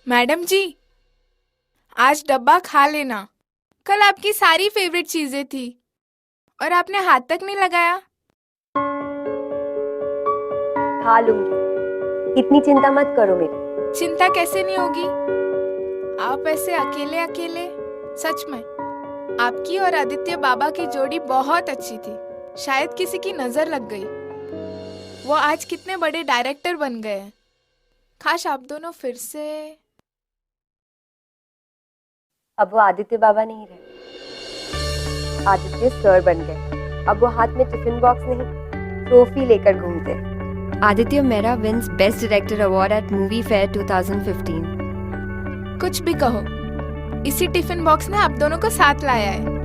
Madam जी, आज डब्बा खा लेना। कल आपकी सारी फेवरेट चीजें थी और आपने हाथ तक नहीं लगाया। खा लूंगी, इतनी चिंता मत करो मेरी। चिंता कैसे नहीं होगी? आप ऐसे अकेले अकेले। सच में आपकी और आदित्य बाबा की जोड़ी बहुत अच्छी थी। शायद किसी की नजर लग गई। वो आज कितने बड़े डायरेक्टर बन गए हैं। काश आप दोनों फिर से। अब वो आदित्य बाबा नहीं रहे, आदित्य सर बन गए। अब वो हाथ में टिफिन बॉक्स नहीं, ट्रॉफी लेकर घूमते हैं। Aditya Mehra wins best director award at movie fare 2015। कुछ भी कहो, इसी टिफिन बॉक्स ने आप दोनों को साथ लाया है।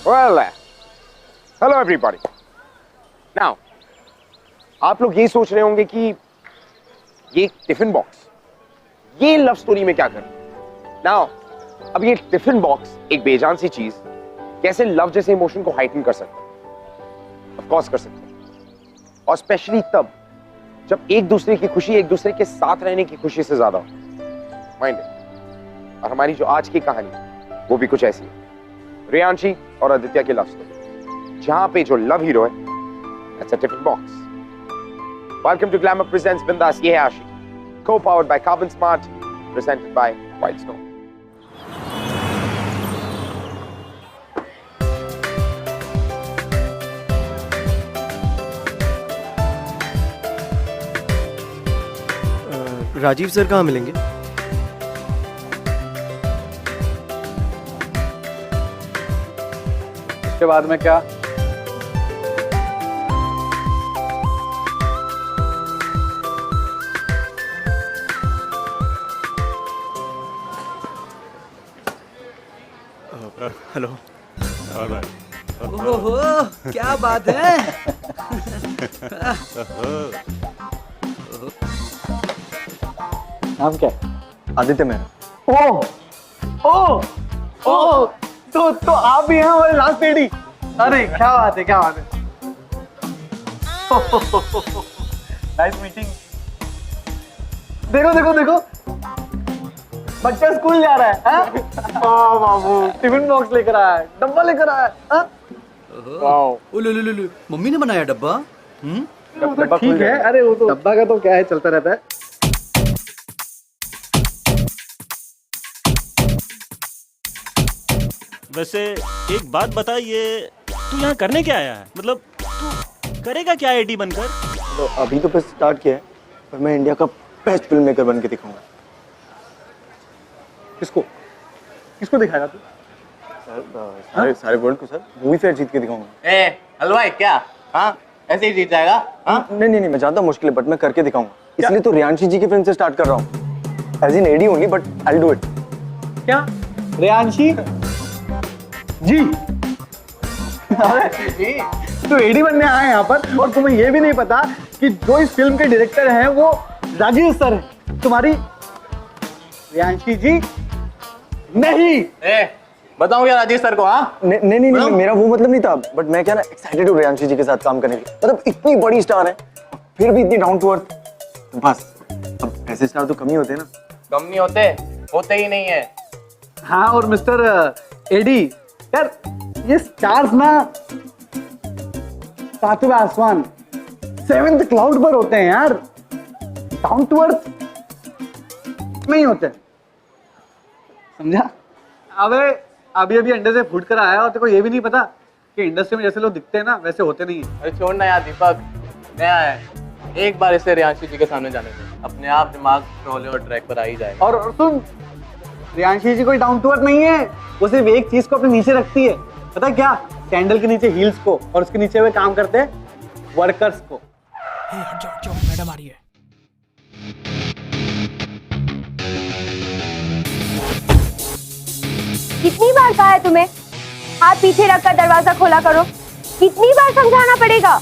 Well, hello everybody. Now, आप लोग ये सोच रहे होंगे कि ये टिफिन बॉक्स ये लव स्टोरी में क्या कर? Now, अब ये टिफिन बॉक्स एक बेजान सी चीज कैसे लव जैसे इमोशन को हाइटन कर सकता है? Of course कर सकता है, और स्पेशली तब जब एक दूसरे की खुशी एक दूसरे के साथ रहने की खुशी से ज्यादा हो। Mind it. और हमारी जो आज की कहानी वो भी कुछ ऐसी है, रियांशी और आदित्य की लव स्टोरी, जहां पे जो लव हीरो है that's a tiffin box. Welcome to Glamour presents Bindas Ye Hai Ashi, co-powered by Carbon Smart, presented by Wildstone. Rajiv sir कहाँ मिलेंगे? इसके बाद में क्या? हेलो। ओहो, क्या बात है। नाम क्या है? आदित्य मेरा। ओ ओ ओ तो आप भी हैं हमारे लास्ट लेडी। अरे क्या बात है, क्या बात है। Nice meeting. देखो देखो देखो, बच्चा स्कूल जा रहा है। वाह बाबू, टिफिन बॉक्स लेकर आया है, डब्बा लेकर आया है। वाह, लो, मम्मी ने बनाया डब्बा। वो तो ठीक है। अरे वो तो डब्बा का तो क्या है, चलता रहता है। वैसे एक बात बता, ये तू यहाँ करने क्या आया है? मतलब तू करेगा क्या एडी बनकर? तो अभी तो बस स्टार्ट किया है, पर मैं इंडिया का बेस्ट फिल्म मेकर बन के दिखाऊंगा। किसको किसको दिखाएगा तू? सर, सारे वर्ल्ड को सर मूवी फेयर जीत के दिखाऊंगा। हलवाई क्या? हाँ, ऐसे ही जीत जाएगा? हाँ? नहीं, मैं जानता हूँ मुश्किल है, बट मैं करके दिखाऊंगा। इसलिए तो रियांशी जी की फिल्म से स्टार्ट कर रहा हूँ। As in AD only, but I will do it. क्या? रियांशी जी? अरे जी, तो एडी बनने आए यहाँ पर और तुम्हें ये भी नहीं पता कि जो इस फिल्म के डायरेक्टर हैं वो राजीव सर हैं। तुम्हारी रियांशी जी नहीं। बताऊं क्या राजीव सर को? हाँ, नहीं, मेरा वो मतलब नहीं था, बट मैं क्या ना एक्साइटेड हूँ रियांशी जी के साथ काम करने के लिए। मतलब इतनी बड़ी स्टार है, फिर भी इतनी डाउन टू अर्थ। बस अब ऐसे स्टार तो कम ही होते हैं ना। कम नहीं होते ही नहीं है। हाँ, और मिस्टर एडी यार, ये स्टार्स ना सातवें आसमान, सेवेंथ क्लाउड पर होते हैं यार, डाउन टू अर्थ नहीं होते, समझा? अबे अभी अंडे से फूट कर आया और तेरे को ये भी नहीं पता कि इंडस्ट्री में जैसे लोग दिखते हैं ना वैसे होते नहीं है। अरे छोड़ ना यार दीपक, नया है, एक बार इसे रियांशी जी के सामने जाने दे, अपने आप दिमाग ट्रोले और ट्रैक पर आ ही जाएगा। और सुन, रियांशी जी कोई डाउन टू अर्थ नहीं है, वो सिर्फ एक चीज को अपने नीचे रखती है, पता क्या? सैंडल के नीचे हील्स को, और उसके नीचे वे काम करते हैं वर्कर्स को। हट जाओ, मैडम आ रही है। कितनी बार कहा है तुम्हें हाथ पीछे रखकर दरवाजा खोला करो? कितनी बार समझाना पड़ेगा?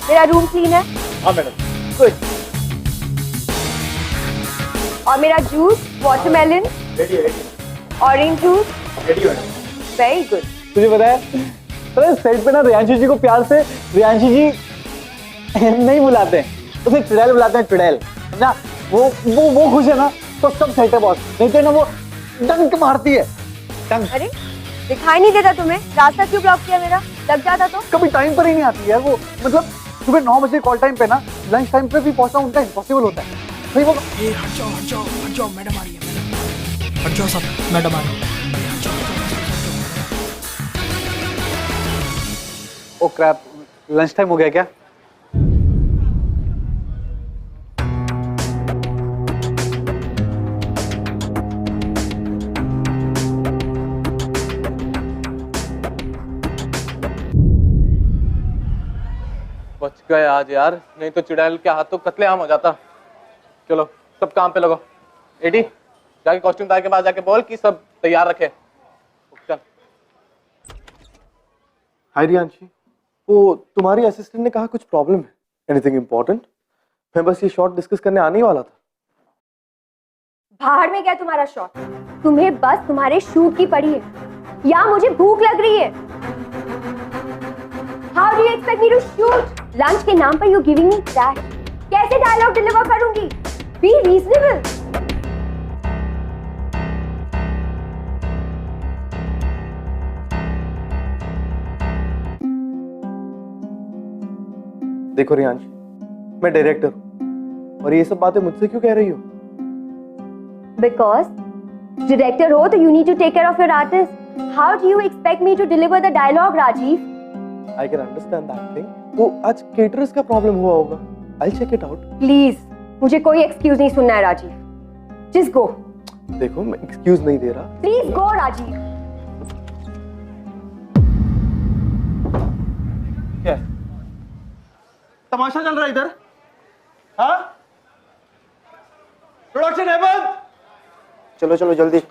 मेरा रूम क्लीन है? हाँ मैडम। गुड। और मेरा juice watermelon, orange juice, very good. तुझे पता है अरे सेट पे ना रियांशी जी को प्यार से रियांशी जी नहीं बुलाते हैं, उसे चुड़ैल बुलाते हैं, चुड़ैल। समझा? वो खुश है ना तो सब सेट है बॉस, नहीं तो ना वो डंक मारती है, डंक। अरे दिखाई नहीं देता तुम्हें? रास्ता क्यों ब्लॉक किया मेरा? लग जाता तो। कभी टाइम पर ही नहीं आती यार वो, मतलब सुबह 9 बजे कॉल टाइम पे ना लंच टाइम पे भी पहुंचना उनका इम्पॉसिबल होता है भाई। वो ए हट जाओ मैडम आ रही है, मैडम हट जाओ सब, मैडम आ रही है। हट जाओ, ओ क्रैप, लंच टाइम हो गया क्या? बच गए आज यार, नहीं तो चुड़ैल के हाथों कत्लेआम हो जाता। चलो सब काम पे लगो। एडी जाके कॉस्ट्यूम दार के पास जाके बोल कि सब तैयार रखे। चल। हाय रियांशी, वो तुम्हारी असिस्टेंट ने कहा कुछ प्रॉब्लम है। Anything important? मैं बस ये शॉट डिस्कस करने आने ही वाला था। बाहर में क्या तुम्हारा शॉट? तुम्हें बस तुम्हारे शूट की पड़ी है, या मुझे भूख लग रही है। How do you expect me to shoot? Lunch के नाम पर यू गिविंग मी ट्रैश। कैसे डायलॉग डिलीवर करूंगी? Be reasonable. देखो रियांशी, मैं डायरेक्टर हूँ और ये सब बातें मुझसे क्यों कह रही हो? Because director हो तो you need to take care of your artist. How do you expect me to deliver the dialogue, Rajiv? I can understand that thing. वो आज केटरर्स का प्रॉब्लम हुआ होगा। I'll check it out. Please, मुझे कोई excuse नहीं सुनना है राजीव। Just go. देखो मैं एक्सक्यूज नहीं दे रहा। Please go, Rajiv. क्या तमाशा चल रहा है इधर? हाँ, प्रोडक्शन है बंद। चलो चलो जल्दी।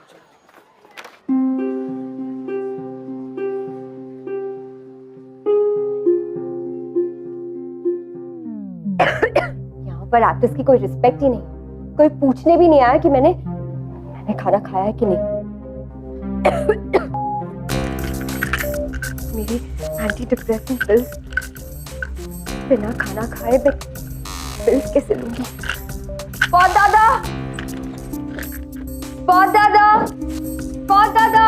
यहाँ पर एक्टर्स की कोई रिस्पेक्ट ही नहीं, कोई पूछने भी नहीं आया कि मैंने खाना खाया है कि नहीं। मेरी एंटी डिप्रेसेंट पिल्स, बिना खाना खाए मैं पिल्स कैसे लूंगी? बहुत दादा, बहुत दादा, बहुत दादा,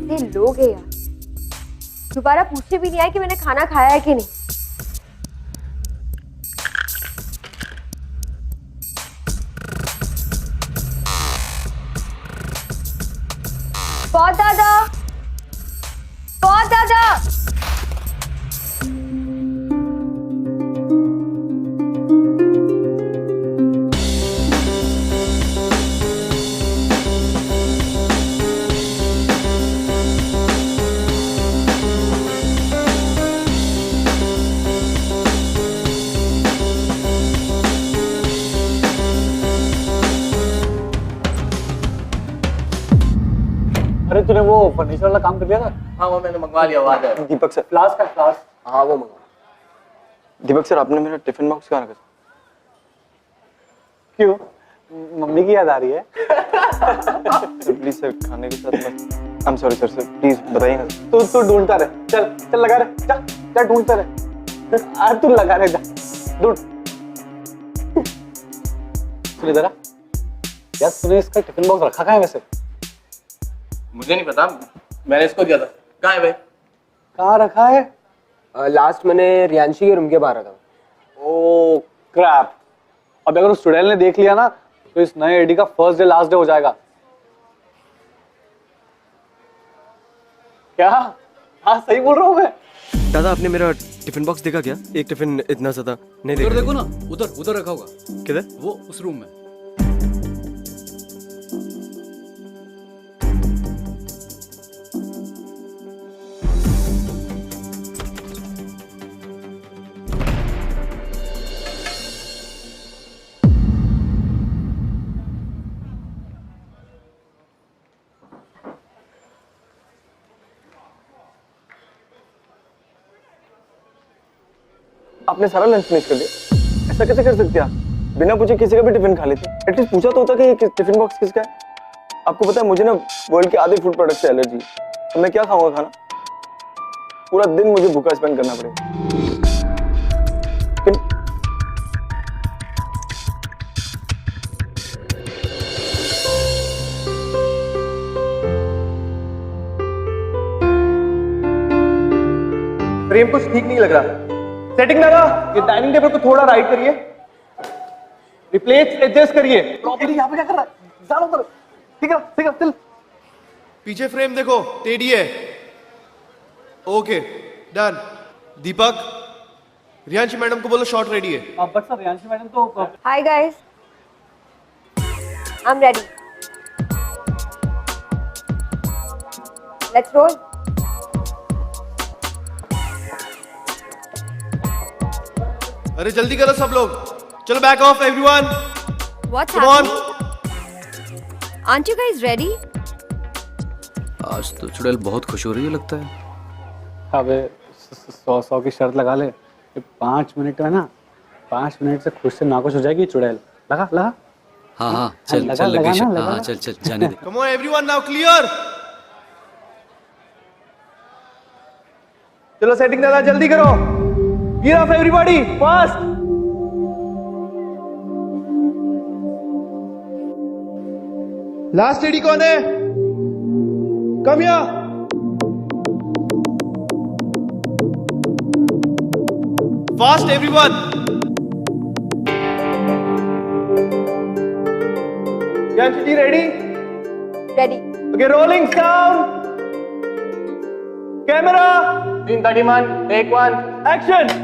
कैसे लोग हैं यार? दोबारा पूछने भी नहीं आए कि मैंने खाना खाया है कि नहीं। बहुत दादा, बहुत दादा। अरे तूने वो फर्नीचर वाला काम कर दिया था? हाँ वो मैंने मंगवा लिया। आवाज है। दीपक सर। फ्लास्क है, फ्लास्क। हाँ वो मंगवा। दीपक सर, आपने मेरा टिफिन बॉक्स कहाँ रखा? क्यों, मम्मी की याद आ रही है? प्लीज सर, खाने के साथ मत। I am sorry sir, please बताइए ना। तू ढूंढता रहे, चल चल लगा रहे, चल चल ढूंढता रहे। आज तू लगा रहे, जा ढूंढ। सुन इधर आ यार, तूने इसका टिफिन बॉक्स रखा कहाँ है वैसे? मुझे नहीं पता, मैंने इसको दिया था। कहाँ है भाई? कहाँ रखा है? लास्ट मैंने रियांशी के रूम के बाहर रखा। ओ क्रैप, अब अगर उस चुड़ैल ने देख लिया ना तो इस नए एडी का फर्स्ट डे लास्ट डे हो जाएगा। क्या? हाँ सही बोल रहा हूँ मैं। दादा, आपने मेरा टिफिन बॉक्स देखा क्या? एक टिफिन इतना सा था। नहीं देखा? उधर देखो ना, उधर उधर रखा होगा। किधर? वो उस रूम में। आपने सारा लंच फिनिश कर लिया? ऐसा कैसे कर सकते आप? बिना पूछे किसी का भी टिफिन खा लेते? एटलीस्ट पूछा तो होता कि ये टिफिन बॉक्स किसका है। आपको पता है मुझे ना वर्ल्ड के आधे फूड प्रोडक्ट से एलर्जी है, तो मैं क्या खाऊंगा खाना? पूरा दिन मुझे भूखा स्पेंड करना पड़ेगा। लेकिन फ्रेम कुछ ठीक नहीं लग रहा। सेटिंग लगा, ये डाइनिंग टेबल को थोड़ा राइट करिए, रिप्लेस एडजस्ट करिए। प्रॉपर्ली यहाँ पे क्या कर रहा है? चलो उधर। ठीक है चल। पीछे फ्रेम देखो, टेढ़ी है। Okay done. Deepak, Riyanshi madam को बोलो शॉट रेडी है। बट सर रियांशी मैडम तो Hi guys. I'm ready. Let's roll. अरे जल्दी करो सब लोग, चलो back of everyone. What's Come on. happening? Aren't you guys ready? आज तो चुड़ैल बहुत खुश हो रही है लगता है। अबे 100 की शर्त लगा ले, ये 5 मिनट में ना, 5 मिनट से खुश से नाखुश हो जाएगी चुड़ैल। लगा। हाँ चल लगा, चल लगा लगी ना, लगा हाँ ना। चल जाने दे। Come on everyone, now clear. चलो सेटिंग लगा, जल्दी करो। Gear off everybody, fast. Last ready कौन है? Come here. Fast everyone. Riyanshi ji ready? Ready. Okay, rolling sound. Camera, Scene 31, take 1. action.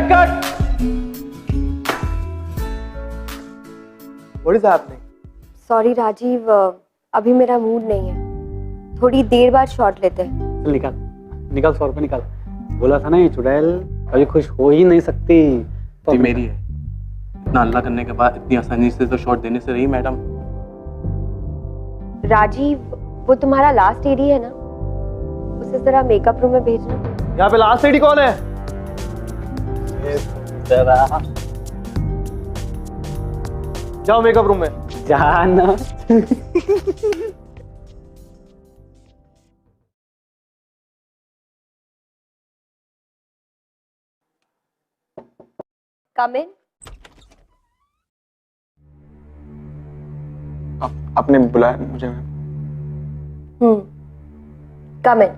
Cut. What is happening? Sorry Rajiv, अभी मेरा मूड नहीं है। थोड़ी देर बाद शॉट लेते हैं। चल निकाल 100 रुपए निकाल। बोला था ना ये चुड़ैल अभी खुश हो ही नहीं सकती। तो मेरी है, इतना अल्लाह करने के बाद इतनी आसानी से तो शॉट देने से रही मैडम। राजीव, वो तुम्हारा लास्ट एडी है ना, उसे जरा मेकअप रूम में भेजना। यहाँ पे लास्ट एडी कौन है? जाओ मेकअप रूम में। जाना। Come in. आपने बुलाया मुझे? Come in.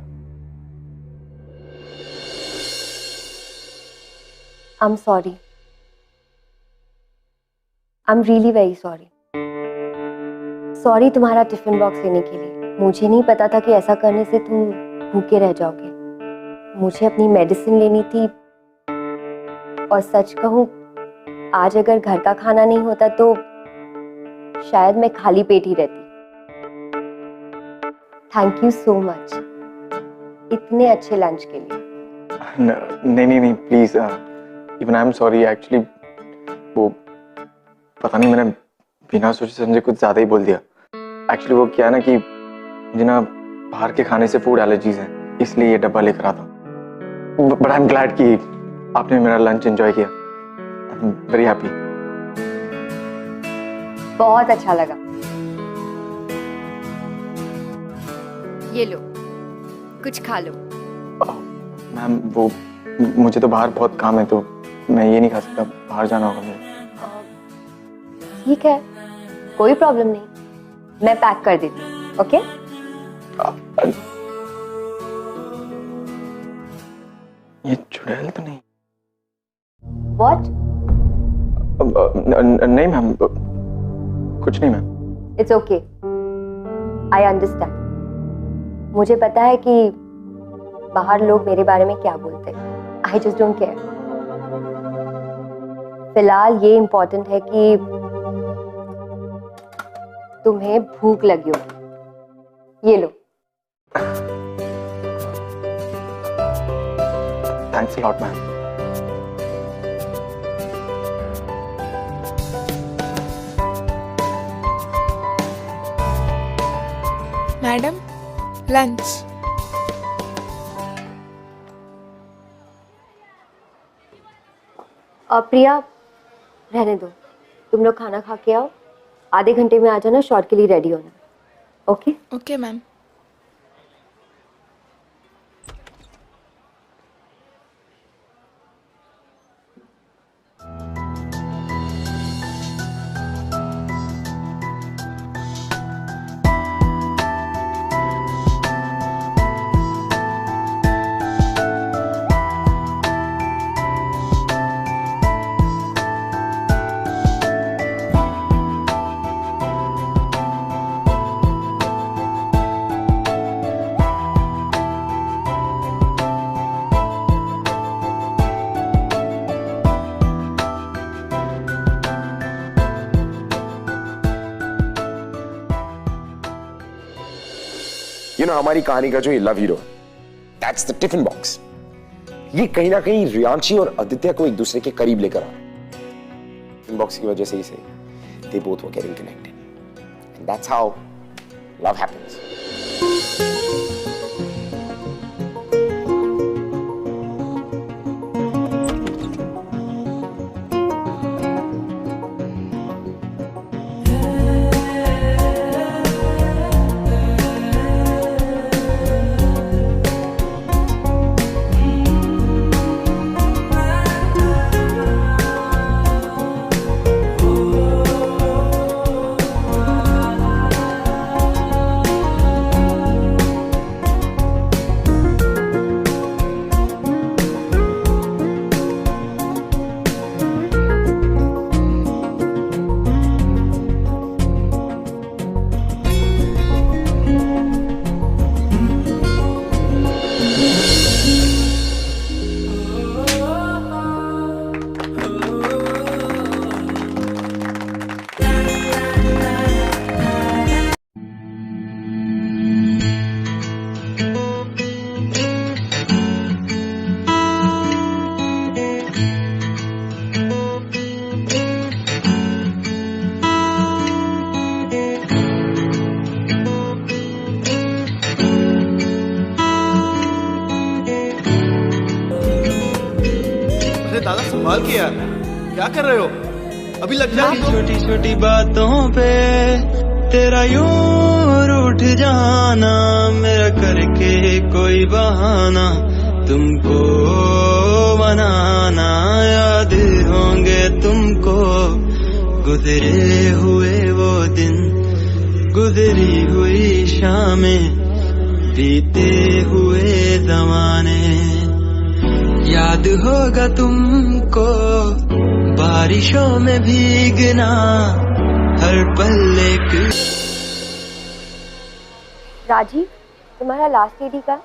I'm sorry. I'm really very sorry. Sorry तुम्हारा टिफिन बॉक्स लेने के लिए। मुझे नहीं पता था कि ऐसा करने से तुम भूखे रह जाओगे। मुझे अपनी मेडिसिन लेनी थी, और सच कहूँ आज अगर घर का खाना नहीं होता तो शायद मैं खाली पेट ही रहती। थैंक यू सो मच इतने अच्छे लंच के लिए। नहीं please, even I am sorry actually. वो पता नहीं, मैंने बिना सोचे समझे कुछ ज्यादा ही बोल दिया। एक्चुअली वो क्या है ना कि मुझे ना बाहर के खाने से फूड एलर्जीज है, इसलिए ये डब्बा लेकर आता हूँ। बट आई एम ग्लैड कि आपने मेरा लंच एंजॉय किया। I am very happy. बहुत अच्छा लगा। ये लो, कुछ खा लो। मैम वो मुझे तो बाहर बहुत काम है, तो मैं ये नहीं खा सकता, बाहर जाना होगा मुझे। ठीक है, कोई प्रॉब्लम नहीं, मैं पैक कर देती हूँ। ओके? ये चुड़ैल तो नहीं? What? नहीं मैम, कुछ नहीं ma'am. It's okay. I understand. मुझे पता है कि बाहर लोग मेरे बारे में क्या बोलते हैं। I just don't care. फिलहाल ये इम्पोर्टेंट है कि तुम्हें भूख लगी होगी। ये लो। Thanks a lot ma'am. Madam lunch. और प्रिया रहने दो, तुम लोग खाना खा के आओ, आधे घंटे में आ जाना, शॉट के लिए रेडी होना। Okay okay ma'am. हमारी कहानी का जो ये love hero, that's the tiffin box. ये कहीं ना कहीं रियांशी और आदित्य को एक दूसरे के करीब लेकर आ रहा है। टिफिन बॉक्स की वजह से ही सही, they both were getting connected, and that's how love happens. दादा संभाल के यार, क्या कर रहे हो? अभी लग जाएगी तो। छोटी छोटी बातों पे तेरा यूं रूठ जाना, मेरा करके कोई बहाना तुमको मनाना, याद होंगे तुमको गुजरे हुए वो दिन, गुजरी हुई शामें, बीते हुए जमाने, याद होगा तुमको बारिशों में भीगना, हर पल एक। राजी, तुम्हारा लास्ट एडी का?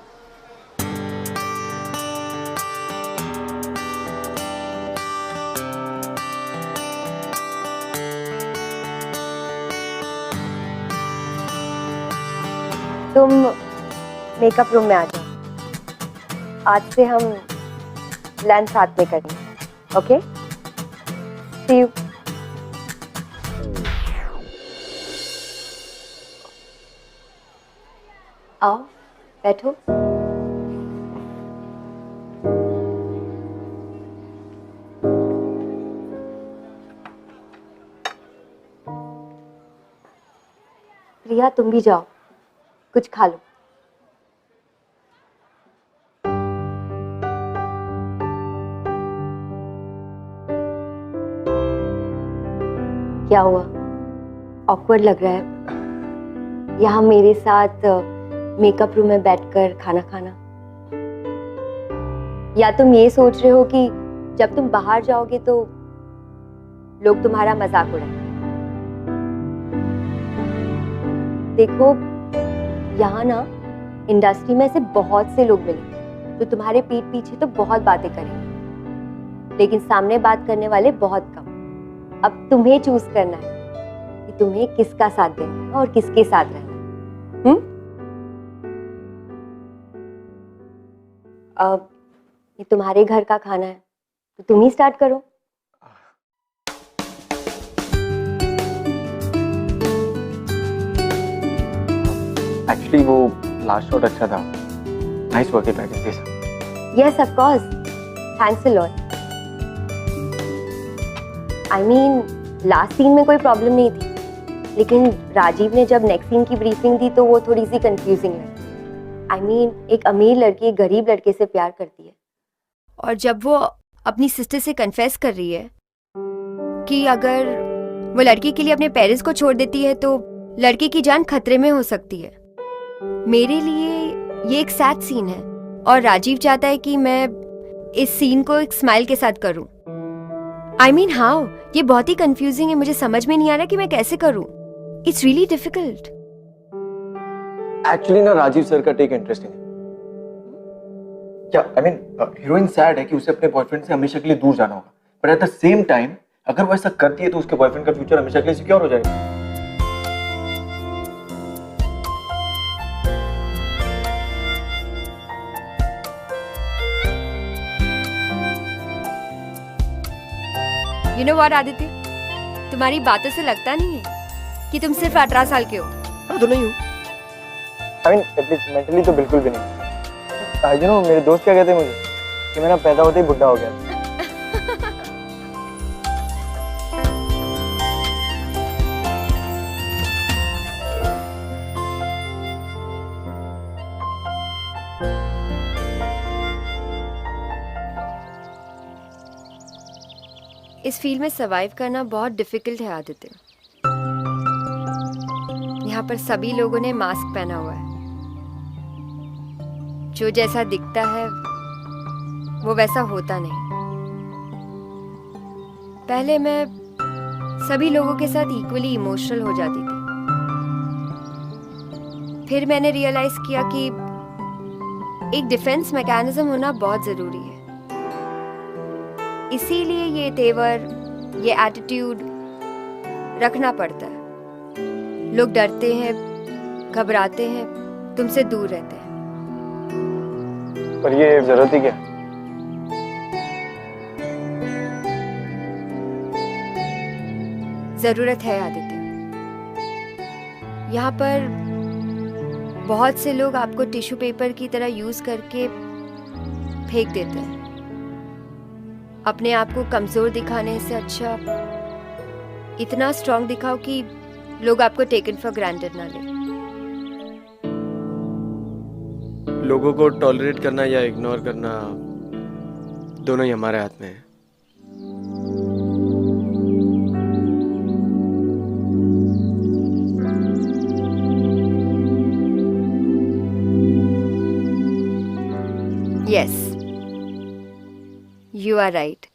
तुम मेकअप रूम में आ जाओ, आज से हम लंच साथ में करेंगे। Okay, see you. आओ बैठो। प्रिया तुम भी जाओ, कुछ खा लो। क्या हुआ, ऑकवर्ड लग रहा है यहाँ मेरे साथ मेकअप रूम में बैठकर खाना खाना? या तुम ये सोच रहे हो कि जब तुम बाहर जाओगे तो लोग तुम्हारा मजाक उड़ाएंगे? देखो यहाँ ना इंडस्ट्री में से बहुत से लोग मिले जो तुम्हारे पीठ पीछे तो बहुत बातें करेंगे, लेकिन सामने बात करने वाले बहुत कम। अब तुम्हें चूज करना है कि तुम्हें किसका साथ देना है और किसके साथ रहना है। अब ये तुम्हारे घर का खाना है तो तुम ही स्टार्ट करो। एक्चुअली वो लास्ट शॉट अच्छा था. Nice work if I can say so. Yes, of course. Thanks a lot. I mean, last scene में कोई प्रॉब्लम नहीं थी, लेकिन राजीव ने जब नेक्स्ट सीन की ब्रीफिंग दी तो वो थोड़ी सी कंफ्यूजिंग है. I mean, एक अमीर लड़की एक गरीब लड़के से प्यार करती है, और जब वो अपनी सिस्टर से कन्फेस कर रही है कि अगर वो लड़की के लिए अपने पेरेंट्स को छोड़ देती है तो लड़की की जान खतरे में हो सकती है. मेरे लिए ये एक सैड सीन है और राजीव चाहता है कि मैं इस सीन को एक स्माइल के साथ करूं. I mean, how? ये बहुत ही कंफ्यूजिंग है, मुझे समझ में नहीं आ रहा कि मैं कैसे करूं. It's really difficult. एक्चुअली ना राजीव सर का टेक इंटरेस्टिंग है. क्या आई मीन हीरोइन सैड है कि उसे अपने बॉयफ्रेंड से हमेशा के लिए दूर जाना होगा, but at the same time अगर वो ऐसा करती है तो उसके बॉयफ्रेंड का फ्यूचर हमेशा के लिए सिक्योर हो जाएगा. You know what, Aditya? तुम्हारी बातों से लगता नहीं है कि तुम सिर्फ 18 साल के हो. हाँ तो नहीं हूँ. आई मीन एटलीस्ट मेंटली तो बिल्कुल भी नहीं. यू नो मेरे दोस्त क्या कहते हैं मुझे कि मैं ना पैदा होते ही बुढ़ा हो गया. इस फील्ड में सर्वाइव करना बहुत डिफिकल्ट है आदित्य. यहाँ पर सभी लोगों ने मास्क पहना हुआ है. जो जैसा दिखता है वो वैसा होता नहीं. पहले मैं सभी लोगों के साथ इक्वली इमोशनल हो जाती थी. फिर मैंने रियलाइज किया कि एक डिफेंस मैकेनिज्म होना बहुत जरूरी है. इसीलिए ये तेवर, ये एटीट्यूड रखना पड़ता है. लोग डरते हैं, घबराते हैं, तुमसे दूर रहते हैं. पर ये जरूरत ही क्या? जरूरत है आदित्य. यहाँ पर बहुत से लोग आपको टिश्यू पेपर की तरह यूज करके फेंक देते हैं. अपने आप को कमजोर दिखाने से अच्छा इतना स्ट्रांग दिखाओ कि लोग आपको टेकन फॉर ग्रांटेड ना ले. लोगों को टॉलरेट करना या इग्नोर करना दोनों ही हमारे हाथ में है. Yes, you are right.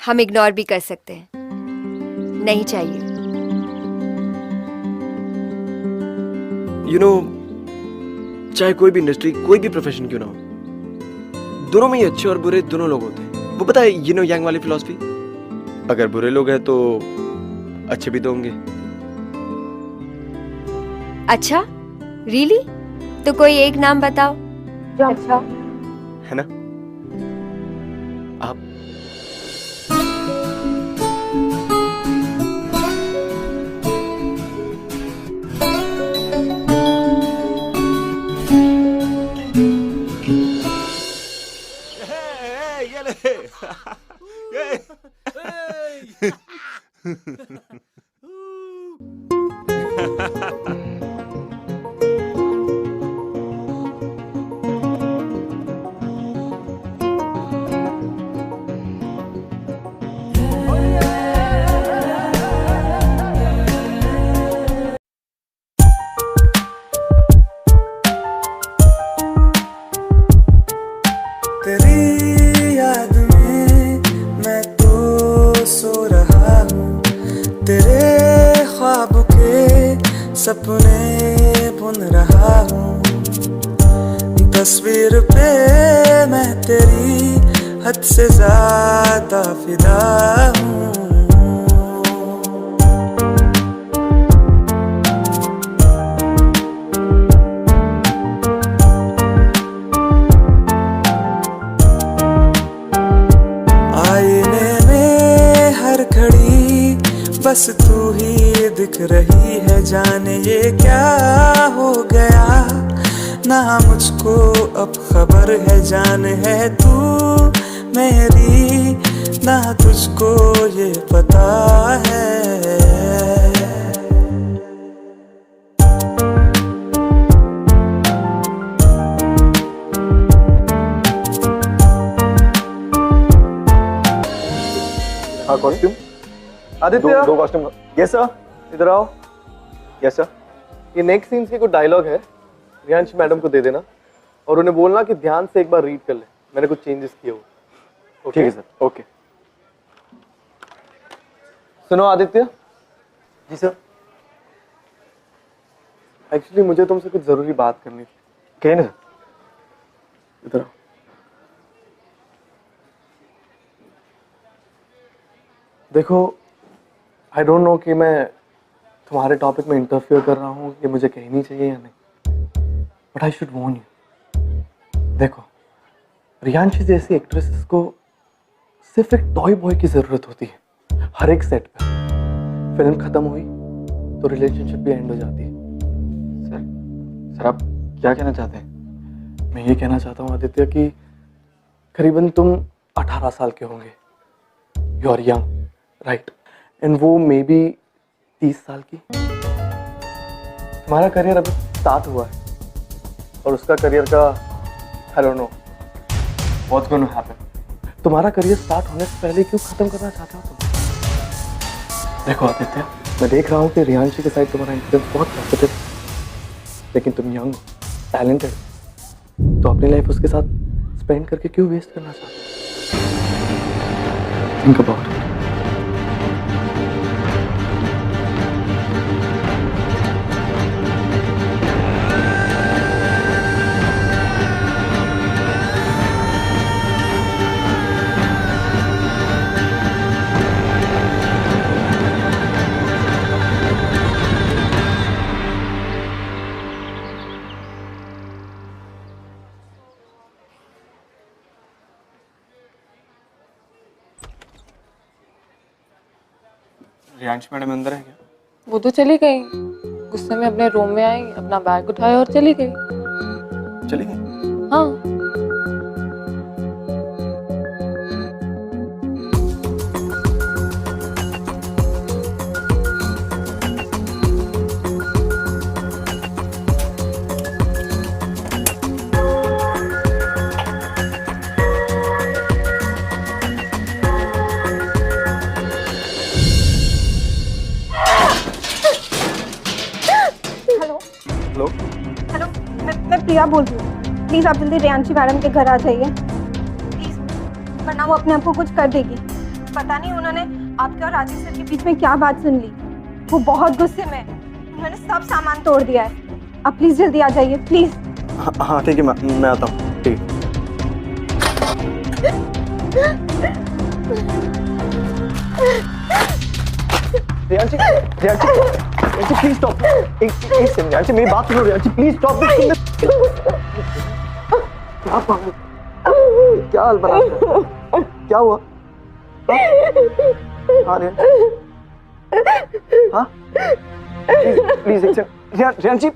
हम इग्नोर भी कर सकते हैं. नहीं चाहिए. यू नो चाहे कोई भी इंडस्ट्री, कोई भी प्रोफेशन क्यों ना हो, दोनों में ही अच्छे और बुरे दोनों लोग होते हैं. वो पता है यू नो यांग वाली फिलॉसफी. अगर बुरे लोग हैं तो अच्छे भी तो होंगे. अच्छा, रियली? तो कोई एक नाम बताओ जो अच्छा है ना. आप ये ले. तेरी याद में मैं तो सो रहा हूँ. तेरे ख्वाब के सपने बुन रहा हूँ. तस्वीर पे मैं तेरी हद से ज्यादा फिदा हूँ. आईने में हर घड़ी बस तू ही दिख रही है. है जाने ये क्या हो गया, ना मुझको अब खबर है जान है तू मेरी, ना तुझको ये पता है। हाँ कॉस्ट्यूम आदित्य, दो कॉस्ट्यूम। Yes sir. इधर आओ। Yes sir. ये नेक्स्ट सीन्स के कुछ डायलॉग है, रियांश मैडम को दे देना और उन्हें बोलना कि ध्यान से एक बार रीड कर ले, मैंने कुछ चेंजेस किए हो। ठीक है सर। ओके। सुनो आदित्य। जी सर। एक्चुअली मुझे तुमसे कुछ जरूरी बात करनी थी। कहीं ना सर। इधर आओ। देखो आई डोंट नो कि मैं तुम्हारे टॉपिक में इंटरफियर कर रहा हूँ, ये मुझे कहनी चाहिए या नहीं, but I should Warne you. देखो रियांशी जैसी एक्ट्रेसेस को सिर्फ एक टॉय बॉय की जरूरत होती है हर एक सेट पे। फिल्म खत्म हुई तो रिलेशनशिप भी एंड हो जाती है। सर आप क्या कहना चाहते हैं? मैं ये कहना चाहता हूँ आदित्य कि करीबन तुम 18 साल के होंगे, you are young right, and वो मे बी 30 साल की। तुम्हारा करियर अभी स्टार्ट हुआ है और उसका करियर का I don't know what's going to happen. तुम्हारा करियर स्टार्ट होने से पहले क्यों खत्म करना चाहते हो तुम? देखो आदित्य, मैं देख रहा हूँ कि रियांशी के साइड तुम्हारा इंफ्लुएंस बहुत पॉजिटिव है, लेकिन तुम यंग हो, टैलेंटेड, तो अपनी लाइफ उसके साथ स्पेंड करके क्यों वेस्ट करना चाहते हो? Think about it. Riyansh madam अंदर है क्या? वो तो चली गई, गुस्से में अपने रूम में आई, अपना बैग उठाया और चली गई। चली गई? हाँ। हेलो, मैं प्रिया बोल रही हूँ। प्लीज़ आप जल्दी रियांशी मैडम के घर आ जाइए प्लीज़, वरना वो अपने आप को कुछ कर देगी। पता नहीं उन्होंने आपके और राजेश सर के बीच में क्या बात सुन ली, वो बहुत गुस्से में, उन्होंने सब सामान तोड़ दिया है। आप प्लीज़ जल्दी आ जाइए प्लीज़। हाँ ठीक है, मैं आता हूँ। ठीक है। Riyanshi please stop. एक सेकंड रियांशी, मेरी बात सुनो रियांशी, प्लीज स्टॉप दिस। क्या हाल बना? क्या हुआ? हाँ रियांशी, हाँ प्लीज एक second Riyanshi.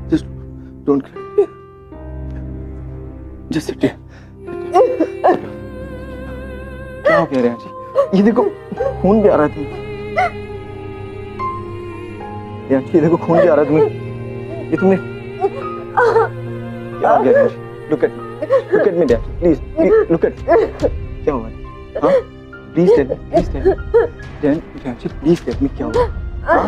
Just don't cry. Just sit here. क्या हो गया रियांशी? ये देखो खून भी आ रहा है तुम्हें। रियांशी ये देखो खून भी आ रहा है तुम्हें। ये तुमने क्या हो गया Riyanshi? Look at me, Riyanshi, please look at me. क्या हुआ? हाँ? Please tell me. Riyanshi please tell me क्या हुआ? हाँ?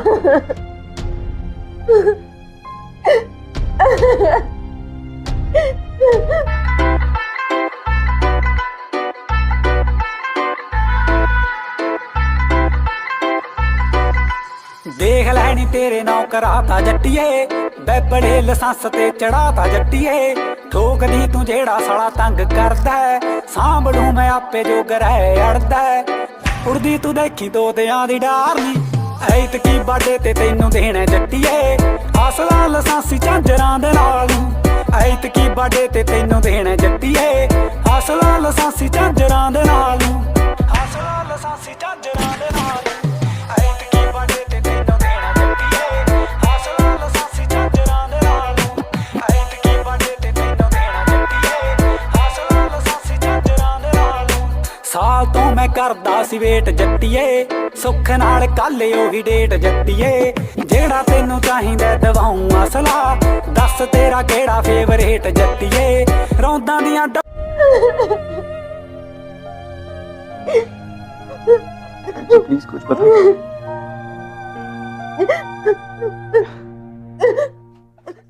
देख लैनी तेरे नौ कराता जट्टिए, बैबड़े लसांस ते चढ़ाता जट्टिए, ठोक दी तू जेड़ा साला तंग करदा है, सांभलू मैं आपे जो गराए अड़दा है, उड़दी तू देखी तोतियां दी डारनी, ऐत की बाडे ते तैनू देना जट्टिए, आसला लसांसी झांजरां दे नाल, ऐत की बाडे ते तैनू देना जट्टिए, ਹਸਲਾ ਲਸਾਸੀ ਝਾਂਜਰਾਂ ਦੇ ਨਾਲ ਨੂੰ ਹਸਲਾ ਲਸਾਸੀ ਝਾਂਜਰਾਂ ਦੇ ਨਾਲ ਐਤ ਕੀ ਬਾਡੇ ਤੇ ਤੈਨੂੰ ਦੇਣਾ ਜੱਟੀਏ ਹਸਲਾ ਲਸਾਸੀ ਝਾਂਜਰਾਂ ਦੇ ਨਾਲ ਨੂੰ ਐਤ ਕੀ ਬਾਡੇ ਤੇ ਤੈਨੂੰ ਦੇਣਾ ਜੱਟੀਏ ਹਸਲਾ ਲਸਾਸੀ ਝਾਂਜਰਾਂ ਦੇ ਨਾਲ ਨੂੰ ਸਾਲ ਤੋਂ ਮੈਂ ਕਰਦਾ ਸੀ ਵੇਟ ਜੱਟੀਏ ਸੁੱਖ ਨਾਲ ਕੱਲ ਉਹੀ ਡੇਟ ਜੱਟੀਏ ਜਿਹੜਾ ਤੈਨੂੰ ਚਾਹੀਦਾ ਦਵਾਉਂ ਅਸਲਾ ਦੱਸ ਤੇਰਾ ਕਿਹੜਾ ਫੇਵਰੇਟ ਜੱਟੀਏ ਰੌਂਦਾਂ ਦੀਆਂ प्लीज कुछ बताओ।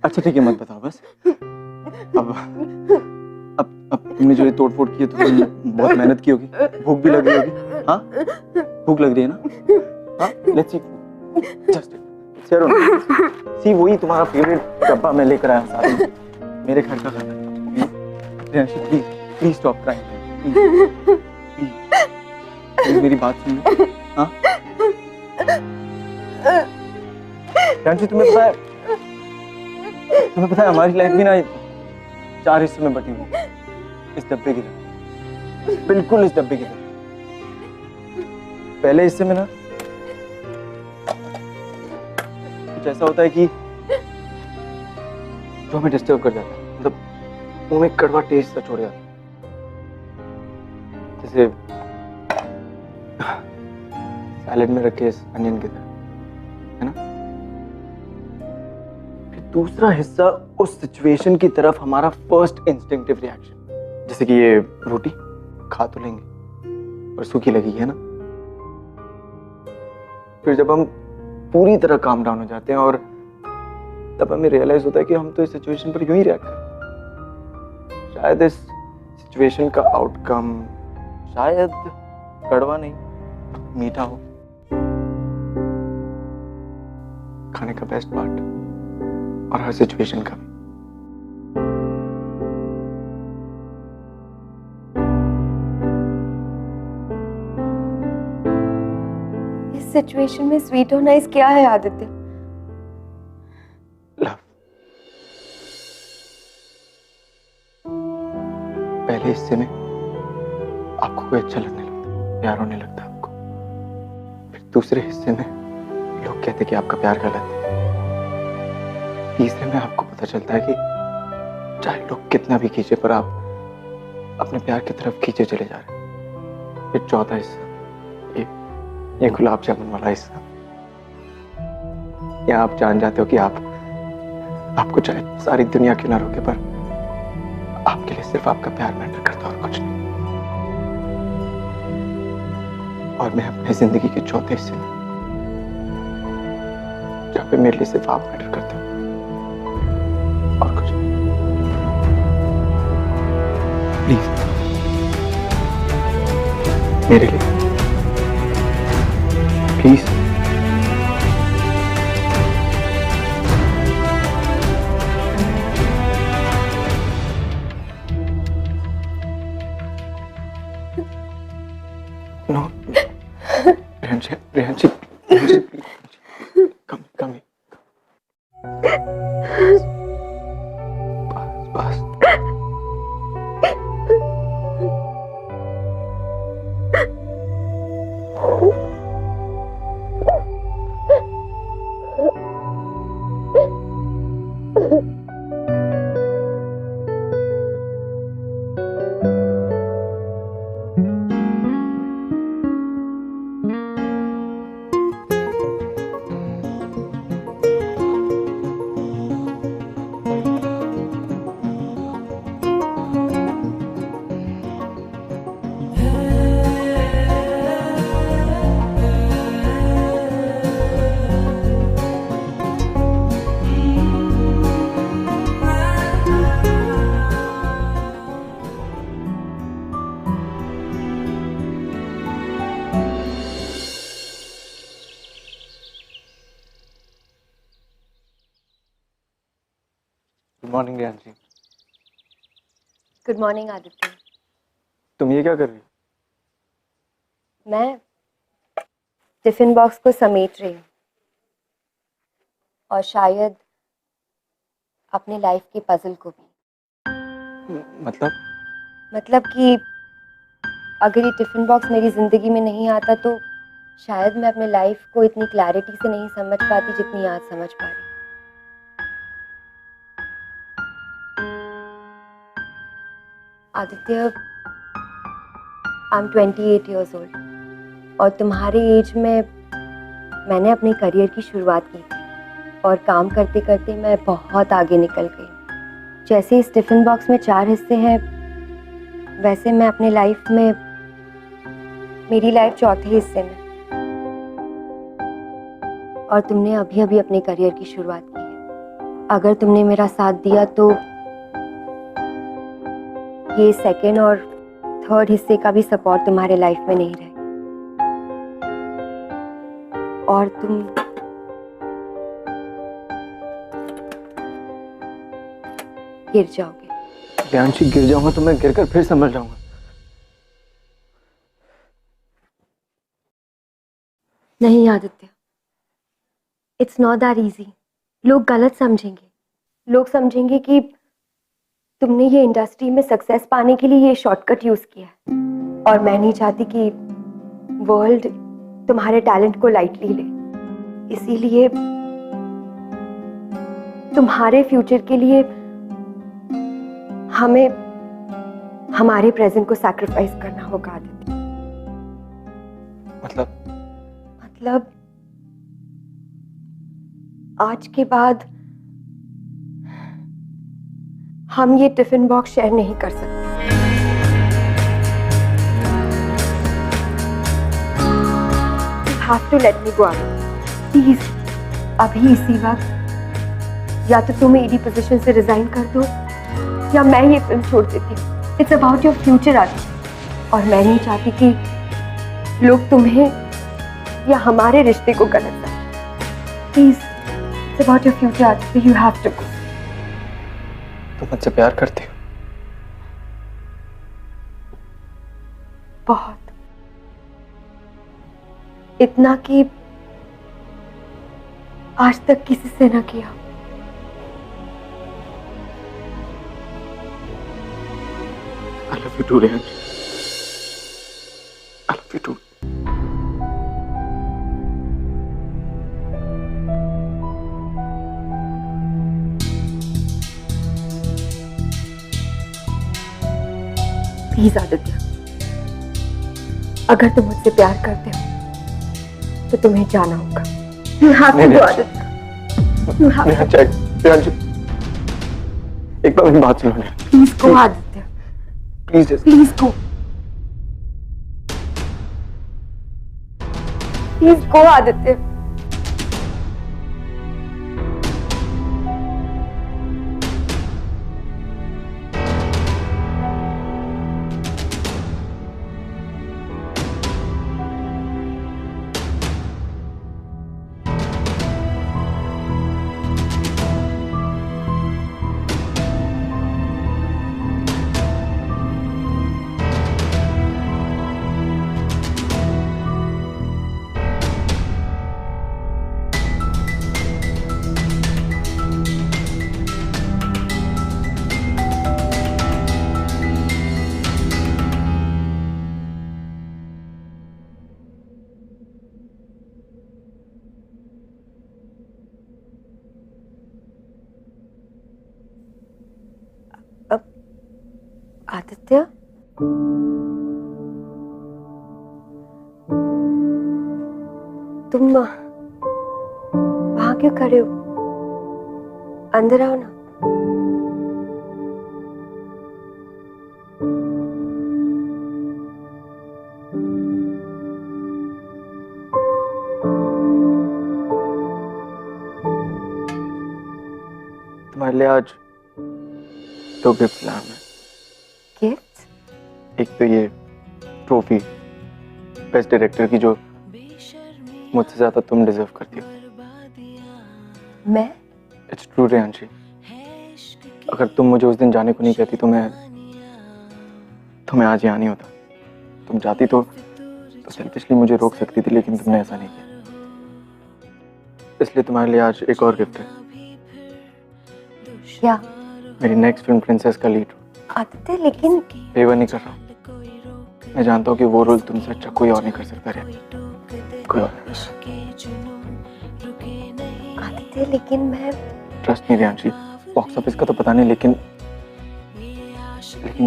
अच्छा ठीक है मत बताओ बस। अब तुमने जो ये तोड़ फोड़ की है तो तुमने बहुत मेहनत की होगी, भूख भी लग रही होगी। हाँ भूख लग रही है ना? हाँ लेट्स ईट जस्ट सी वही तुम्हारा फेवरेट डब्बा मैं लेकर आया सारे मेरे घर का खाना। Please please stop crying please मेरी बात सुनो। हाँ रांची तुम्हें पता है हमारी लाइफ भी ना 4 हिस्सों में बटी हुई इस डब्बे की तरह, बिल्कुल इस डब्बे की तरह। पहले हिस्से में ना कुछ ऐसा होता है कि जो हमें डिस्टर्ब कर जाता है, मतलब मुंह में कड़वा टेस्ट सा छोड़ जाता है, जैसे सैलेड में रखे अनियन की तरह, है ना? फिर दूसरा हिस्सा उस सिचुएशन की तरफ हमारा फर्स्ट इंस्टिंक्टिव रिएक्शन, जैसे कि ये रोटी खा तो लेंगे पर सूखी लगी है ना। फिर जब हम पूरी तरह काम डाउन हो जाते हैं और तब हमें रियलाइज होता है कि हम तो इस सिचुएशन पर यूं ही रिएक्ट कर, शायद इस सिचुएशन का आउटकम शायद कड़वा नहीं मीठा हो। खाने का बेस्ट पार्ट और हर सिचुएशन का भी। इस सिचुएशन में स्वीट और नाइस क्या है आदित्य? लव। पहले हिस्से में आपको कोई अच्छा लगने लगता, प्यार होने लगता आपको। फिर दूसरे हिस्से में लोग कहते कि आपका प्यार गलत है। तीसरे में आपको पता चलता है कि चाहे लोग कितना भी खींचे पर आप अपने प्यार की तरफ खींचे चले जा रहे हैं। फिर चौथा हिस्सा ये गुलाब जामुन वाला हिस्सा, या आप जान जाते हो कि आपको चाहे सारी दुनिया क्यों ना रोके पर आपके लिए सिर्फ आपका प्यार मैटर करता और कुछ नहीं। और मैं अपनी जिंदगी के चौथे हिस्से में जहाँ पे मेरे लिए सिर्फ आप मैटर करते हो और कुछ नहीं। प्लीज मेरे लिए प्लीज। नो रेहांशी कम बस good morning Rehanshi. Good morning Aditya. तुम ये क्या कर रही हो? मैं टिफिन बॉक्स को समेट रही हूँ और शायद अपनी लाइफ की पजल को भी। मतलब मतलब कि अगर ये टिफिन बॉक्स मेरी जिंदगी में नहीं आता तो शायद मैं अपने लाइफ को इतनी क्लैरिटी से नहीं समझ पाती जितनी आज समझ पा रही। Aditya, I am 28 years old और तुम्हारे एज में मैंने अपने करियर की शुरुआत की थी और काम करते करते मैं बहुत आगे निकल गई। जैसे इस टिफिन बॉक्स में 4 हिस्से हैं, वैसे मैं अपने लाइफ में, मेरी लाइफ चौथे हिस्से में, और तुमने अभी अभी अपने करियर की शुरुआत की है। अगर तुमने मेरा साथ दिया तो ये सेकंड और थर्ड हिस्से का भी सपोर्ट तुम्हारे लाइफ में नहीं रहेगा और तुम गिर जाओगे। रियांशी, गिर जाऊंगा तो मैं गिरकर फिर संभल जाऊंगा। नहीं Aditya, it's not that easy. लोग गलत समझेंगे। लोग समझेंगे कि तुमने ये इंडस्ट्री में सक्सेस पाने के लिए ये शॉर्टकट यूज किया है और मैं नहीं चाहती कि वर्ल्ड तुम्हारे टैलेंट को लाइटली ले। इसीलिए तुम्हारे फ्यूचर के लिए हमें हमारे प्रेजेंट को सैक्रिफाइस करना होगा आदित्य। मतलब आज के बाद हम ये टिफिन बॉक्स शेयर नहीं कर सकते। You have to let me go out. Please, अभी इसी वक्त या तो तुम एडी पोजीशन से रिजाइन कर दो या मैं ये फिल्म छोड़ देती हूँ। It's about your future Aditya और मैं नहीं चाहती कि लोग तुम्हें या हमारे रिश्ते को गलत समझें। Please, it's about your future Aditya, you have to go. तुम मुझसे प्यार करती हो? बहुत, इतना कि आज तक किसी से ना किया। I love you too, Riyanshi. I love you too. Please Aditya, अगर तुम मुझसे प्यार करते हो तो तुम्हें जाना होगा। You have to go, Aditya. You have to. Riyanshi, एक बार मेरी बात सुनो। Please go, Aditya. Please Please go. Please go, Aditya. Aditya, तुम वहां क्यों खड़े हो? अंदर आओ ना। तुम्हारे लिए आज 2 गिफ्ट लाया मैं। गिफ्ट? एक तो ये ट्रॉफी बेस्ट डायरेक्टर की, जो मुझसे ज्यादा तुम डिजर्व करती हो। मैं? इट्स ट्रू रियांशी, अगर तुम मुझे उस दिन जाने को नहीं कहती तो मैं आज यहाँ नहीं होता। तुम चाहती तो सेल्फिशली मुझे रोक सकती थी, लेकिन तुमने ऐसा नहीं किया। इसलिए तुम्हारे लिए आज एक और गिफ्ट है। क्या? मेरी नेक्स्ट फिल्म प्रिंसेस का लीड। आदित्य लेकिन फेवर नहीं कर रहा हूँ। मैं जानता हूँ कि वो रोल तुमसे अच्छा कोई और नहीं कर सकता रे, कोई और नहीं। आदित्य लेकिन मैं ट्रस्ट नहीं रियांशी, बॉक्स ऑफिस का तो पता नहीं, लेकिन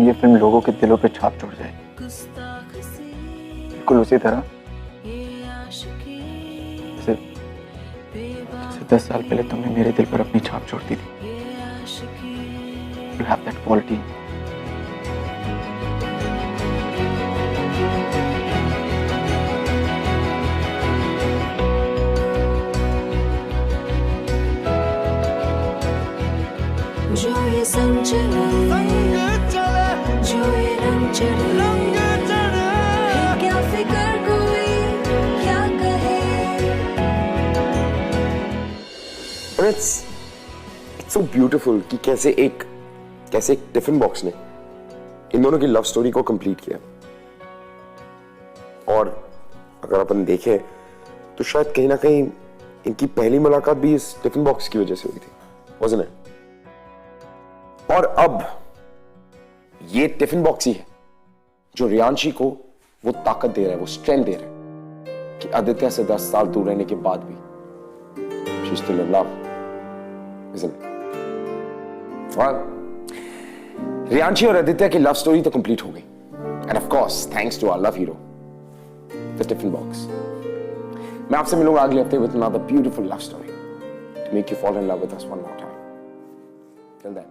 ये फिल्म लोगों के दिलों पे छाप छोड़ जाएगी, बिल्कुल उसी तरह जैसे 10 साल पहले तुमने मेरे दिल पर अपनी छाप छोड़ दी थी। You have that quality. जो ये संग चले, जो ये रंग चढ़े, क्या फिक्र कोई क्या कहे। It's so beautiful कि कैसे एक टिफिन बॉक्स ने इन दोनों की लव स्टोरी को कंप्लीट किया। और अगर अपन देखें तो शायद कहीं ना कहीं इनकी पहली मुलाकात भी इस टिफिन बॉक्स की वजह से हुई थी, wasn't it? और अब ये टिफिन बॉक्स ही है जो रियांशी को वो ताकत दे रहा है, वो स्ट्रेंथ दे रहा है कि आदित्य से 10 साल दूर रहने के बाद भी she's still in love, isn't it? Well, Riyanshi और आदित्य की लव स्टोरी तो कंप्लीट हो गई, and of course thanks to our love hero the tiffin box. मैं आपसे मिलूंगा अगले हफ्ते with another beautiful love story to make you fall in love with us one more time. Till then